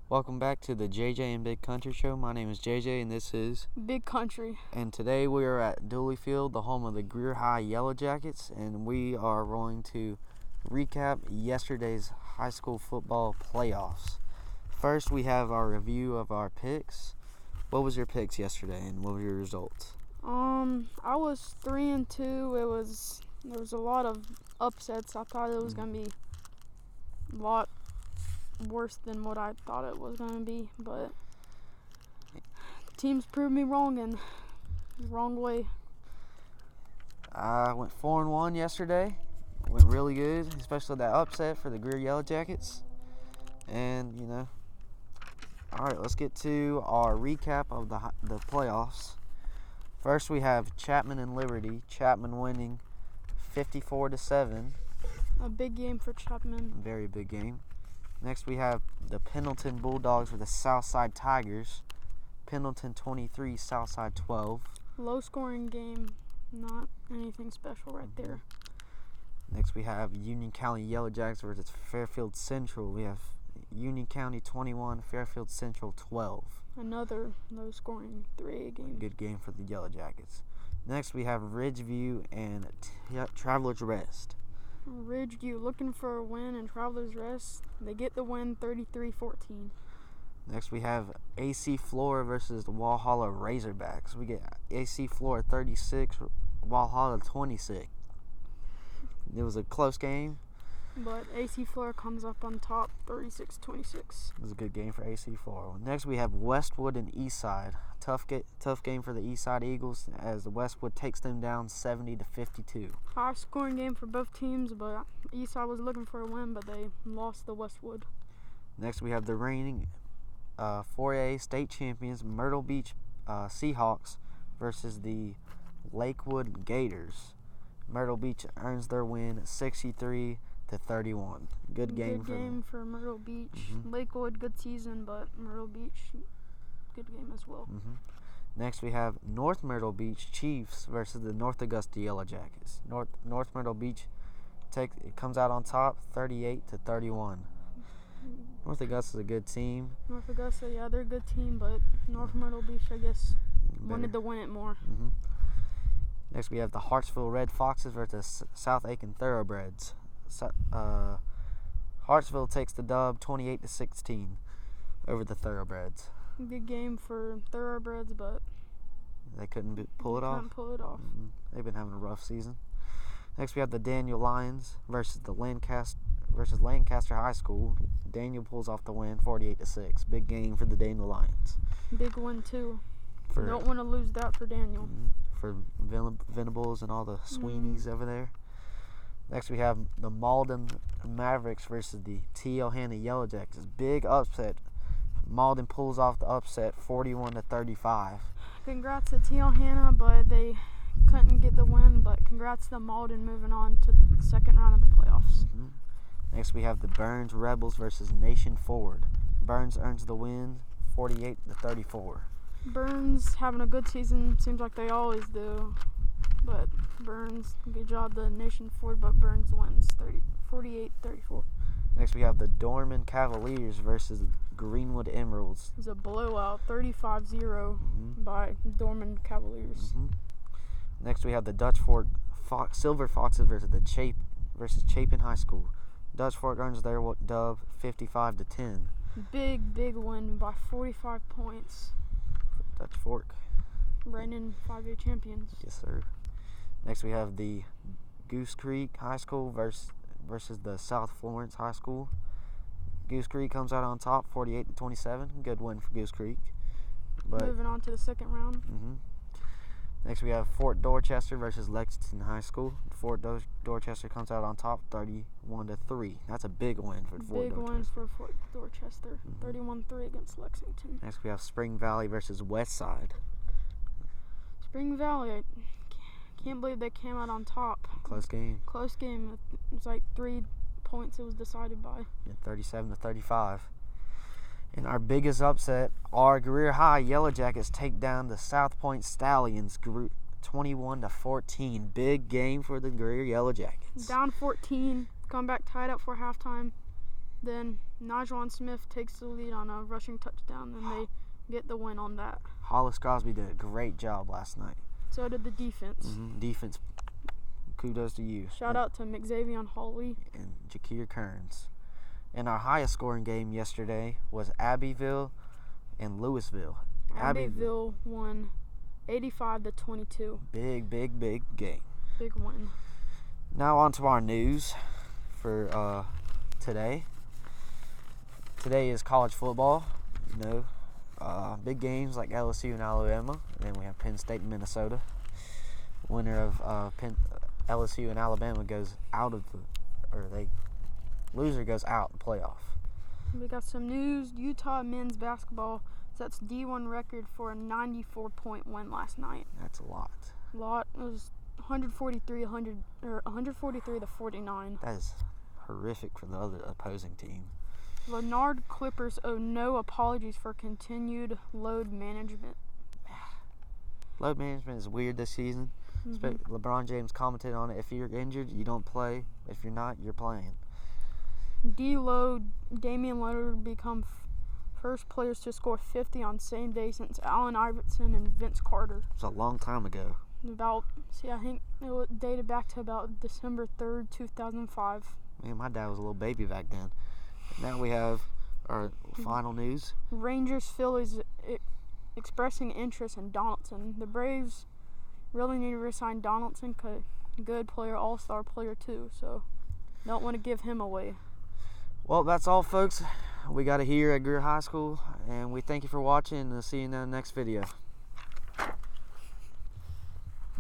Welcome back to the JJ and Big Country Show. My name is JJ and this is Big Country. And today we are at Dooley Field, the home of the Greer High Yellow Jackets, and we are going to recap yesterday's high school football playoffs. First, we have our review of our picks. What was your picks yesterday and what were your results? I was 3-2. There was a lot of upsets. I thought it was gonna be a lot worse than what I thought it was gonna be, but teams proved me wrong in the wrong way. I went 4-1 yesterday. Went really good, especially that upset for the Greer Yellow Jackets. And all right, let's get to our recap of the playoffs. First, we have Chapman and Liberty. Chapman winning 54-7. A big game for Chapman. Very big game. Next, we have the Pendleton Bulldogs with the Southside Tigers. Pendleton 23, Southside 12. Low-scoring game. Not anything special right there. Next, we have Union County Yellow Jackets versus Fairfield Central. We have Union County 21, Fairfield Central 12. Another low-scoring 3A game. Good game for the Yellow Jackets. Next, we have Ridgeview and Travelers Rest. Ridgeview looking for a win, and Travelers Rest, they get the win 33-14. Next, we have AC Flora versus the Walhalla Razorbacks. We get AC Flora 36, Walhalla 26. It was a close game, but AC Flora comes up on top 36-26. It was a good game for AC Flora. Next, we have Westwood and Eastside. Tough game for the Eastside Eagles as the Westwood takes them down 70-52. High-scoring game for both teams, but Eastside was looking for a win, but they lost to Westwood. Next, we have the reigning 4A state champions Myrtle Beach Seahawks versus the Lakewood Gators. Myrtle Beach earns their win 63-31. Good game for Myrtle Beach. Lakewood, good season, but Myrtle Beach, good game as well. Next, we have North Myrtle Beach Chiefs versus the North Augusta Yellow Jackets. North Myrtle Beach comes out on top 38-31. North Augusta is a good team. North Augusta, yeah, they're a good team, but North Myrtle Beach, I guess, wanted to win it more. Next, we have the Hartsville Red Foxes versus South Aiken Thoroughbreds. Hartsville takes the dub 28-16 over the Thoroughbreds. Good game for Thoroughbreds, but they couldn't pull it off. They've been having a rough season. Next, we have the Daniel Lions versus Lancaster High School. Daniel pulls off the win 48-6. Big game for the Daniel Lions. Big win too. Don't want to lose that for Daniel. For Venables and all the Sweeneys over there. Next, we have the Malden Mavericks versus the T. Hanna Yellow Jackets. Big upset. Malden pulls off the upset 41-35. Congrats to T. Hanna, but they couldn't get the win. But congrats to Malden moving on to the second round of the playoffs. Next, we have the Burns Rebels versus Nation Forward. Burns earns the win 48-34. Burns having a good season, seems like they always do. But Burns, good job the Nation Forward, but Burns wins 48-34. Next, we have the Dorman Cavaliers versus Greenwood Emeralds. It was a blowout, 35-0 by Dorman Cavaliers. Next, we have the Dutch Fork Silver Foxes versus Chapin High School. Dutch Fork earns their dub 55-10. Big win by 45 points. For Dutch Fork. Reigning 5A champions. Yes, sir. Next, we have the Goose Creek High School versus the South Florence High School. Goose Creek comes out on top 48-27. Good win for Goose Creek. Moving on to the second round. Next, we have Fort Dorchester versus Lexington High School. Fort Dorchester comes out on top 31-3. That's a big win for Fort Dorchester. Big win for Fort Dorchester. 31-3 against Lexington. Next, we have Spring Valley versus Westside. Spring Valley, I can't believe they came out on top. Close game. It was like 3 points it was decided by. 37-35. In our biggest upset, our Greer High Yellow Jackets take down the South Point Stallions 21-14. Big game for the Greer Yellow Jackets. Down 14, come back tied up for halftime. Then Najuan Smith takes the lead on a rushing touchdown, and they get the win on that. Hollis Crosby did a great job last night. So did the defense. Defense, kudos to you. Shout out to McXavion Hawley and Jakir Kearns. And our highest scoring game yesterday was Abbeville and Louisville. Abbeville won 85-22. Big game. Big win. Now on to our news for today. Today is college football. Big games like LSU and Alabama. And then we have Penn State and Minnesota. Winner of LSU and Alabama goes out of loser goes out in the playoff. We got some news. Utah men's basketball sets D1 record for a 94-point win last night. That's a lot. It was 143-49. That is horrific for the other opposing team. Leonard Clippers owe no apologies for continued load management. Load management is weird this season. LeBron James commented on it. If you're injured, you don't play. If you're not, you're playing. D-Lo, Damian Lillard become first players to score 50 on same day since Allen Iverson and Vince Carter. It was a long time ago. I think it dated back to about December 3rd, 2005. Man, my dad was a little baby back then. Now we have our final news. Rangers Phillies expressing interest in Donaldson. The Braves really need to resign Donaldson. Good player, all-star player too. So don't want to give him away. Well, that's all, folks. We got it here at Greer High School, and we thank you for watching, and see you in the next video.